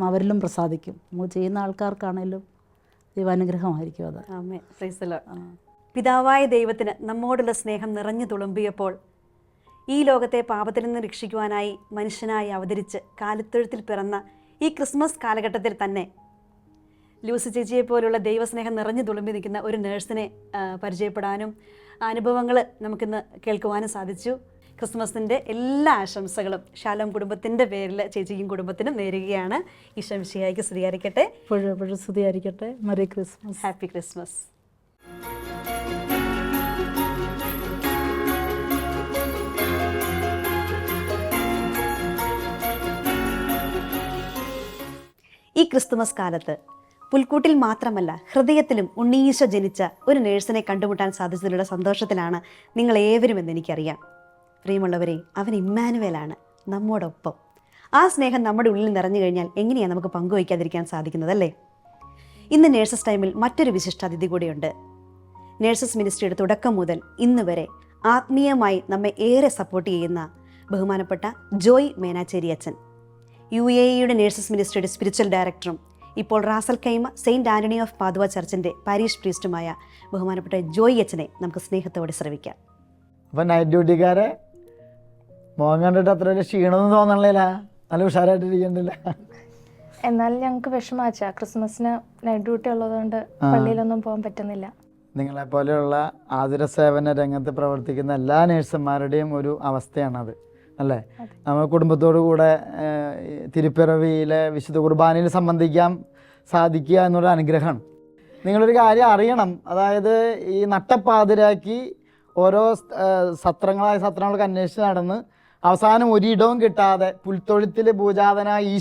അവരിലും പ്രസാദിക്കും. നമ്മൾ ചെയ്യുന്ന ആൾക്കാർക്കാണേലും ദൈവാനുഗ്രഹമായിരിക്കും അത്. ആമേൻ. Praise the Lord. പിതാവായ ദൈവത്തിന് നമ്മോടുള്ള സ്നേഹം നിറഞ്ഞു തുളുമ്പിയപ്പോൾ ഈ ലോകത്തെ പാപത്തിൽ നിന്ന് രക്ഷിക്കുവാനായി മനുഷ്യനായി അവതരിച്ച് കാലിത്തൊഴുത്തിൽ പിറന്ന ഈ ക്രിസ്മസ് കാലഘട്ടത്തിൽ തന്നെ ലൂസി ചേച്ചിയെ പോലുള്ള ദൈവസ്നേഹം നിറഞ്ഞു തുളുമ്പി നിൽക്കുന്ന ഒരു നേഴ്സിനെ പരിചയപ്പെടാനും അനുഭവങ്ങൾ നമുക്കിന്ന് കേൾക്കുവാനും സാധിച്ചു. ക്രിസ്മസിൻ്റെ എല്ലാ ആശംസകളും ഷാലോം കുടുംബത്തിൻ്റെ പേരിൽ ചേച്ചിക്കും കുടുംബത്തിനും നേരുകയാണ്. ഈശോ മിശിഹായ്ക്ക് സ്തുതിയായിരിക്കട്ടെ. എപ്പോഴും സ്തുതിയായിരിക്കട്ടെ. Merry Christmas. Happy Christmas. ഈ ക്രിസ്തുമസ് കാലത്ത് പുൽക്കൂട്ടിൽ മാത്രമല്ല ഹൃദയത്തിലും ഉണ്ണീശോ ജനിച്ച ഒരു നേഴ്സിനെ കണ്ടുമുട്ടാൻ സാധിച്ചതിലുള്ള സന്തോഷത്തിലാണ് നിങ്ങളേവരും എന്ന് എനിക്കറിയാം. പ്രിയമുള്ളവരെ, അവൻ ഇമ്മാനുവേലാണ്, നമ്മോടൊപ്പം. ആ സ്നേഹം നമ്മുടെ ഉള്ളിൽ നിറഞ്ഞു കഴിഞ്ഞാൽ എങ്ങനെയാണ് നമുക്ക് പങ്കുവയ്ക്കാതിരിക്കാൻ സാധിക്കുന്നതല്ലേ? ഇന്ന് നേഴ്സസ് ടൈമിൽ മറ്റൊരു വിശിഷ്ടാതിഥി കൂടിയുണ്ട്. നേഴ്സസ് മിനിസ്ട്രിയുടെ തുടക്കം മുതൽ ഇന്ന് വരെ ആത്മീയമായി നമ്മെ ഏറെ സപ്പോർട്ട് ചെയ്യുന്ന ബഹുമാനപ്പെട്ട ജോയ് മേനാച്ചേരി അച്ഛൻ, UAEയുടെ നേഴ്സസ് മിനിസ്ട്രിയുടെ സ്പിരിച്വൽ ഡയറക്ടറും ഇപ്പോൾ Ras al Khaimah Saint Antony of Padua ചർച്ചിൻ്റെ പാരീഷ് പ്രീസ്റ്റുമായ ബഹുമാനപ്പെട്ട ജോയ് അച്ഛനെ നമുക്ക് സ്നേഹത്തോടെ ശ്രവിക്കാം. അപ്പം നൈറ്റ് ഡ്യൂട്ടിക്കാരെ മോൻ കണ്ടിട്ട് അത്ര വലിയ ക്ഷീണമൊന്നും തോന്നണില്ല, നല്ല ഉഷാറായിട്ടിരിക്കണ്ടില്ല. എന്നാലും ഞങ്ങൾക്ക് വിഷമാച്ചാ, ക്രിസ്മസിന് നൈറ്റ് ഡ്യൂട്ടി ഉള്ളതുകൊണ്ട് പള്ളിയിലൊന്നും പോകാൻ പറ്റുന്നില്ല. നിങ്ങളെപ്പോലെയുള്ള ആതുര സേവന രംഗത്ത് പ്രവർത്തിക്കുന്ന എല്ലാ നേഴ്സുമാരുടെയും ഒരു അവസ്ഥയാണത്, അല്ലേ? നമ്മൾ കുടുംബത്തോടു കൂടെ തിരുപ്പിറവിയിലെ വിശുദ്ധ കുർബാനയിൽ സംബന്ധിക്കാൻ സാധിക്കുക എന്നുള്ള അനുഗ്രഹമാണ്. നിങ്ങളൊരു കാര്യം അറിയണം, അതായത് ഈ നട്ടപ്പാതിരാക്കി ഓരോ സത്രങ്ങൾക്ക് അന്വേഷിച്ച് നടന്ന് അവസാനം ഒരിടവും കിട്ടാതെ പുൽത്തൊഴുത്തിൽ പൂജാതനായ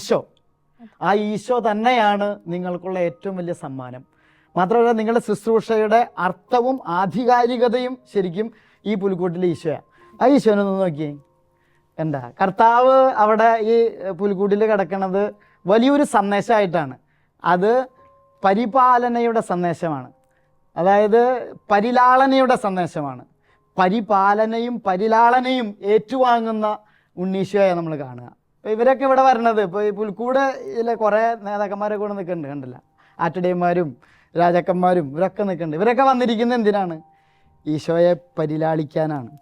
ആ ഈശോ തന്നെയാണ് നിങ്ങൾക്കുള്ള ഏറ്റവും വലിയ സമ്മാനം. മാത്രമല്ല, നിങ്ങളുടെ ശുശ്രൂഷയുടെ അർത്ഥവും ആധികാരികതയും ശരിക്കും ഈ പുൽക്കൂട്ടിലെ ഈശോയാണ്. ആ ഈശോനൊന്ന് നോക്കിയേ, എന്താ കർത്താവ് അവിടെ ഈ പുൽക്കൂട്ടിൽ കിടക്കുന്നത് വലിയൊരു സന്ദേശമായിട്ടാണ്. അത് പരിപാലനയുടെ സന്ദേശമാണ്, അതായത് പരിലാളനയുടെ സന്ദേശമാണ്. പരിപാലനയും പരിലാളനയും ഏറ്റുവാങ്ങുന്ന ഉണ്ണീശോയെ നമ്മൾ കാണുക. അപ്പോൾ ഇവരൊക്കെ ഇവിടെ വരണത്, ഇപ്പോൾ ഈ പുൽക്കൂടിലെ കുറേ നേതാക്കന്മാരൊക്കെ ഇവിടെ നിൽക്കുന്നുണ്ട്, കണ്ടില്ല? ആട്ടിടയന്മാരും രാജാക്കന്മാരും ഇവരൊക്കെ നിൽക്കുന്നുണ്ട്. ഇവരൊക്കെ വന്നിരിക്കുന്നത് എന്തിനാണ്? ഈശോയെ പരിലാളിക്കാനാണ്,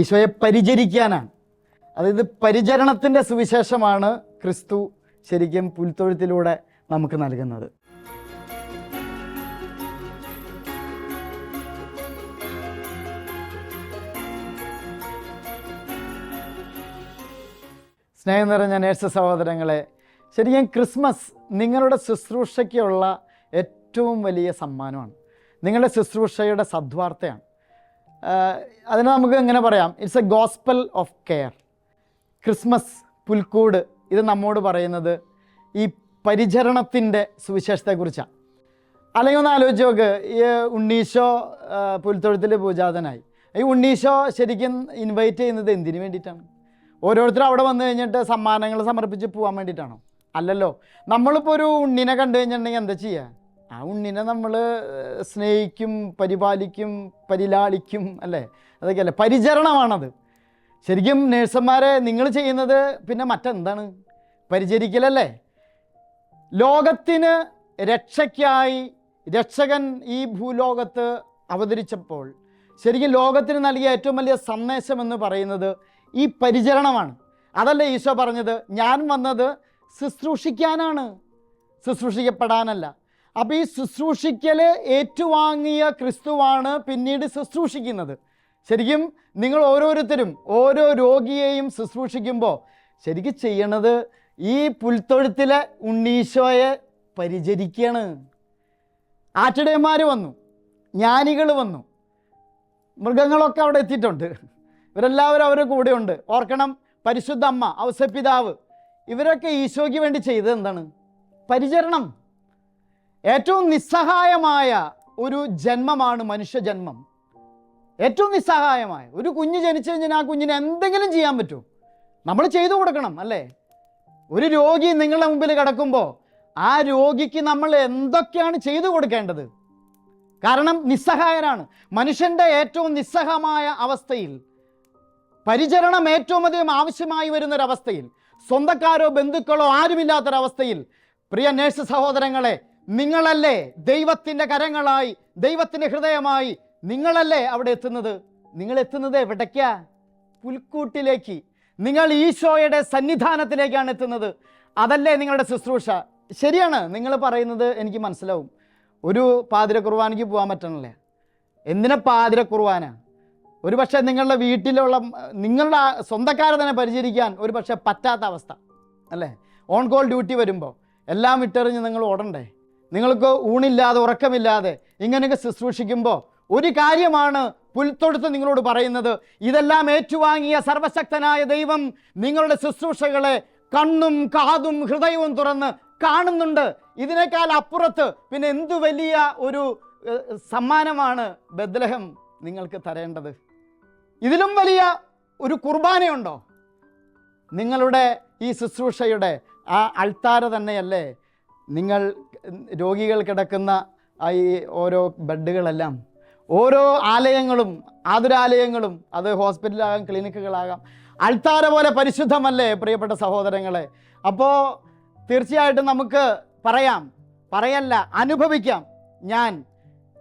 ഈശോയെ പരിചരിക്കാനാണ്. അതായത് പരിചരണത്തിൻ്റെ സുവിശേഷമാണ് ക്രിസ്തു ശരിക്കും പുൽത്തൊഴുത്തിലൂടെ നമുക്ക് നൽകുന്നത്. സ്നേഹം നിറഞ്ഞ നേഴ്സ് സഹോദരങ്ങളെ, ശരിക്കും ക്രിസ്മസ് നിങ്ങളുടെ ശുശ്രൂഷയ്ക്കുള്ള ഏറ്റവും വലിയ സമ്മാനമാണ്. നിങ്ങളുടെ ശുശ്രൂഷയുടെ സദ്വാർത്തയാണ്. അതിന് നമുക്ക് എങ്ങനെ പറയാം? It's a gospel of care. Christmas പുൽക്കൂട് ഇത് നമ്മോട് പറയുന്നത് ഈ പരിചരണത്തിൻ്റെ സുവിശേഷത്തെക്കുറിച്ചാണ്. അല്ലെങ്കിൽ ഒന്ന് ആലോചിച്ച് നോക്ക്, ഈ ഉണ്ണീശോ പുൽത്തൊഴുത്തിൽ പൂജാതനായി. ഈ ഉണ്ണീശോ ശരിക്കും ഇൻവൈറ്റ് ചെയ്യുന്നത് എന്തിനു വേണ്ടിയിട്ടാണ്? ഓരോരുത്തരും അവിടെ വന്നു കഴിഞ്ഞിട്ട് സമ്മാനങ്ങൾ സമർപ്പിച്ച് പോകാൻ വേണ്ടിയിട്ടാണോ? അല്ലല്ലോ. നമ്മളിപ്പോൾ ഒരു ഉണ്ണിനെ കണ്ടു കഴിഞ്ഞിട്ടുണ്ടെങ്കിൽ എന്താ ചെയ്യുക? ആ ഉണ്ണിനെ നമ്മൾ സ്നേഹിക്കും, പരിപാലിക്കും, പരിലാളിക്കും, അല്ലേ? അതൊക്കെയല്ലേ പരിചരണമാണത്. ശരിക്കും നേഴ്സുമാരെ നിങ്ങൾ ചെയ്യുന്നത് പിന്നെ മറ്റെന്താണ്? പരിചരിക്കലല്ലേ. ലോകത്തിന് രക്ഷയ്ക്കായി രക്ഷകൻ ഈ ഭൂലോകത്ത് അവതരിച്ചപ്പോൾ ശരിക്കും ലോകത്തിന് നൽകിയ ഏറ്റവും വലിയ സന്ദേശം എന്ന് പറയുന്നത് ഈ പരിചരണമാണ്. അതല്ലേ ഈശോ പറഞ്ഞത്, ഞാൻ വന്നത് ശുശ്രൂഷിക്കാനാണ്, ശുശ്രൂഷിക്കപ്പെടാനല്ല. അപ്പോൾ ഈ ശുശ്രൂഷിക്കൽ ഏറ്റുവാങ്ങിയ ക്രിസ്തുവാണ് പിന്നീട് ശുശ്രൂഷിക്കുന്നത്. ശരിക്കും നിങ്ങൾ ഓരോരുത്തരും ഓരോ രോഗിയെയും ശുശ്രൂഷിക്കുമ്പോൾ ശരിക്കും ചെയ്യണത് ഈ പുൽത്തൊഴുത്തിലെ ഉണ്ണീശോയെ പരിചരിക്കുകയാണ്. ആട്ടിടയന്മാർ വന്നു, ജ്ഞാനികൾ വന്നു, മൃഗങ്ങളൊക്കെ അവിടെ എത്തിയിട്ടുണ്ട്. ഇവരെല്ലാവരും അവരുടെ കൂടെയുണ്ട്. ഓർക്കണം, പരിശുദ്ധ അമ്മ, ഔസപിതാവ്, ഇവരൊക്കെ ഈശോയ്ക്ക് വേണ്ടി ചെയ്തത് എന്താണ്? പരിചരണം. ഏറ്റവും നിസ്സഹായമായ ഒരു ജന്മമാണ് മനുഷ്യജന്മം. ഏറ്റവും നിസ്സഹായമായ ഒരു കുഞ്ഞ് ജനിച്ചു കഴിഞ്ഞാൽ ആ കുഞ്ഞിന് എന്തെങ്കിലും ചെയ്യാൻ പറ്റുമോ? നമ്മൾ ചെയ്തു കൊടുക്കണം, അല്ലേ? ഒരു രോഗി നിങ്ങളുടെ മുമ്പിൽ കിടക്കുമ്പോൾ ആ രോഗിക്ക് നമ്മൾ എന്തൊക്കെയാണ് ചെയ്തു കൊടുക്കേണ്ടത്? കാരണം നിസ്സഹായരാണ്. മനുഷ്യൻ്റെ ഏറ്റവും നിസ്സഹമായ അവസ്ഥയിൽ, പരിചരണം ഏറ്റവും അധികം ആവശ്യമായി വരുന്നൊരവസ്ഥയിൽ, സ്വന്തക്കാരോ ബന്ധുക്കളോ ആരുമില്ലാത്തൊരവസ്ഥയിൽ, പ്രിയ നേഴ്സ് സഹോദരങ്ങളെ, നിങ്ങളല്ലേ ദൈവത്തിൻ്റെ കരങ്ങളായി, ദൈവത്തിൻ്റെ ഹൃദയമായി നിങ്ങളല്ലേ അവിടെ എത്തുന്നത്? നിങ്ങൾ എത്തുന്നത് എവിടേക്കാ? പുൽക്കൂട്ടിലേക്ക്. നിങ്ങൾ ഈശോയുടെ സന്നിധാനത്തിലേക്കാണ് എത്തുന്നത്. അതല്ലേ നിങ്ങളുടെ ശുശ്രൂഷ? ശരിയാണ്, നിങ്ങൾ പറയുന്നത് എനിക്ക് മനസ്സിലാവും. ഒരു പാതിര കുർബാനയ്ക്ക് പോകാൻ പറ്റണില്ല. എന്തിനാ പാതിര കുർബാന? ഒരു പക്ഷേ നിങ്ങളുടെ വീട്ടിലുള്ള നിങ്ങളുടെ സ്വന്തക്കാരെ തന്നെ പരിചരിക്കാൻ ഒരു പക്ഷേ പറ്റാത്ത അവസ്ഥ അല്ലേ? ഓൺ കോൾ ഡ്യൂട്ടി വരുമ്പോൾ എല്ലാം വിട്ടെറിഞ്ഞ് നിങ്ങൾ ഓടണ്ടേ? നിങ്ങൾക്ക് ഊണില്ലാതെ ഉറക്കമില്ലാതെ ഇങ്ങനെയൊക്കെ ശുശ്രൂഷിക്കുമ്പോൾ ഒരു കാര്യമാണ് പുൽത്തൊടുത്ത് നിങ്ങളോട് പറയുന്നത്: ഇതെല്ലാം ഏറ്റുവാങ്ങിയ സർവശക്തനായ ദൈവം നിങ്ങളുടെ ശുശ്രൂഷകളെ കണ്ണും കാതും ഹൃദയവും തുറന്ന് കാണുന്നുണ്ട്. ഇതിനേക്കാൾ അപ്പുറത്ത് പിന്നെ എന്തു വലിയ ഒരു സമ്മാനമാണ് ബെത്ലഹേം നിങ്ങൾക്ക് തരേണ്ടത്? ഇതിലും വലിയ ഒരു കുർബാനയുണ്ടോ? നിങ്ങളുടെ ഈ ശുശ്രൂഷയുടെ ആ അൾത്താര തന്നെയല്ലേ നിങ്ങൾ രോഗികൾ കിടക്കുന്ന ഈ ഓരോ ബെഡുകളെല്ലാം, ഓരോ ആലയങ്ങളും, ആതുരാലയങ്ങളും, അത് ഹോസ്പിറ്റലാകാം, ക്ലിനിക്കുകളാകാം, അൾത്താര പോലെ പരിശുദ്ധമല്ലേ പ്രിയപ്പെട്ട സഹോദരങ്ങളെ? അപ്പോൾ തീർച്ചയായിട്ടും നമുക്ക് പറയല്ല അനുഭവിക്കാം. ഞാൻ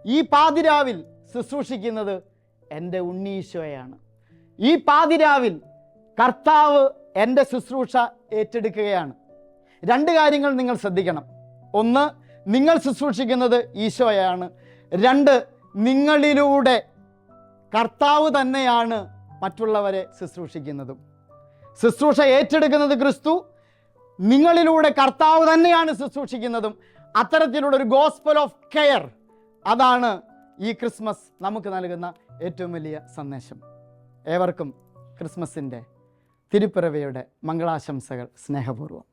ഈ പാതിരാവിൽ ശുശ്രൂഷിക്കുന്നത് എൻ്റെ ഉണ്ണീശോയാണ്. ഈ പാതിരാവിൽ കർത്താവ് എൻ്റെ ശുശ്രൂഷ ഏറ്റെടുക്കുകയാണ്. രണ്ട് കാര്യങ്ങൾ നിങ്ങൾ ശ്രദ്ധിക്കണം. ഒന്ന്, നിങ്ങൾ ശുശ്രൂഷിക്കുന്നത് ഈശോയാണ്. രണ്ട്, നിങ്ങളിലൂടെ കർത്താവ് തന്നെയാണ് മറ്റുള്ളവരെ ശുശ്രൂഷിക്കുന്നതും. ശുശ്രൂഷ ഏറ്റെടുക്കുന്നത് ക്രിസ്തു, നിങ്ങളിലൂടെ കർത്താവ് തന്നെയാണ് ശുശ്രൂഷിക്കുന്നതും. അത്തരത്തിലുള്ള ഒരു ഗോസ്പൽ ഓഫ് കെയർ, അതാണ് ഈ ക്രിസ്മസ് നമുക്ക് നൽകുന്ന ഏറ്റവും വലിയ സന്ദേശം. ഏവർക്കും ക്രിസ്മസിൻ്റെ തിരുപ്പിറവിയുടെ മംഗളാശംസകൾ സ്നേഹപൂർവ്വം.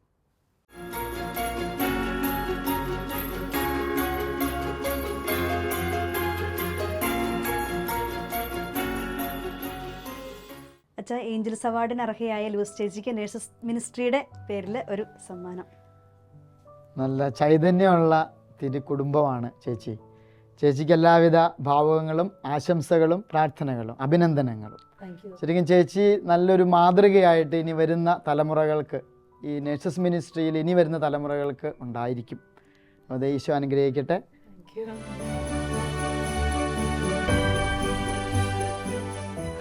അച്ഛാ, ഏഞ്ചൽസ് അവാർഡിന് അർഹയായ ലൂസ് ചേച്ചിക്ക് നേഴ്സസ് മിനിസ്ട്രിയുടെ പേരിൽ ഒരു സമ്മാനം. നല്ല ചൈതന്യമുള്ള തിരുക്കുടുംബമാണ് ചേച്ചി. ചേച്ചിക്ക് എല്ലാവിധ ഭാവുകങ്ങളും ആശംസകളും പ്രാർത്ഥനകളും അഭിനന്ദനങ്ങളും. ശരിക്കും ചേച്ചി നല്ലൊരു മാതൃകയായിട്ട് ഇനി വരുന്ന തലമുറകൾക്ക്, ഈ നേഴ്സസ് മിനിസ്ട്രിയിൽ ഇനി വരുന്ന തലമുറകൾക്ക് ഉണ്ടായിരിക്കും. അത് ഈശോ അനുഗ്രഹിക്കട്ടെ.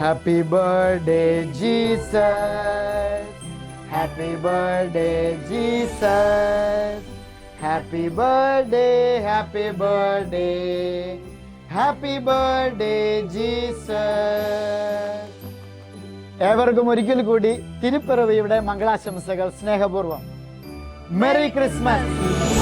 Happy birthday Jesus, happy birthday Jesus, happy birthday, happy birthday, happy birthday Jesus. ഏവർക്കും ഒരിക്കൽ കൂടി തിരുപ്പിറവിയുടെ മംഗളാശംസകൾ സ്നേഹപൂർവ്വം. Merry Christmas.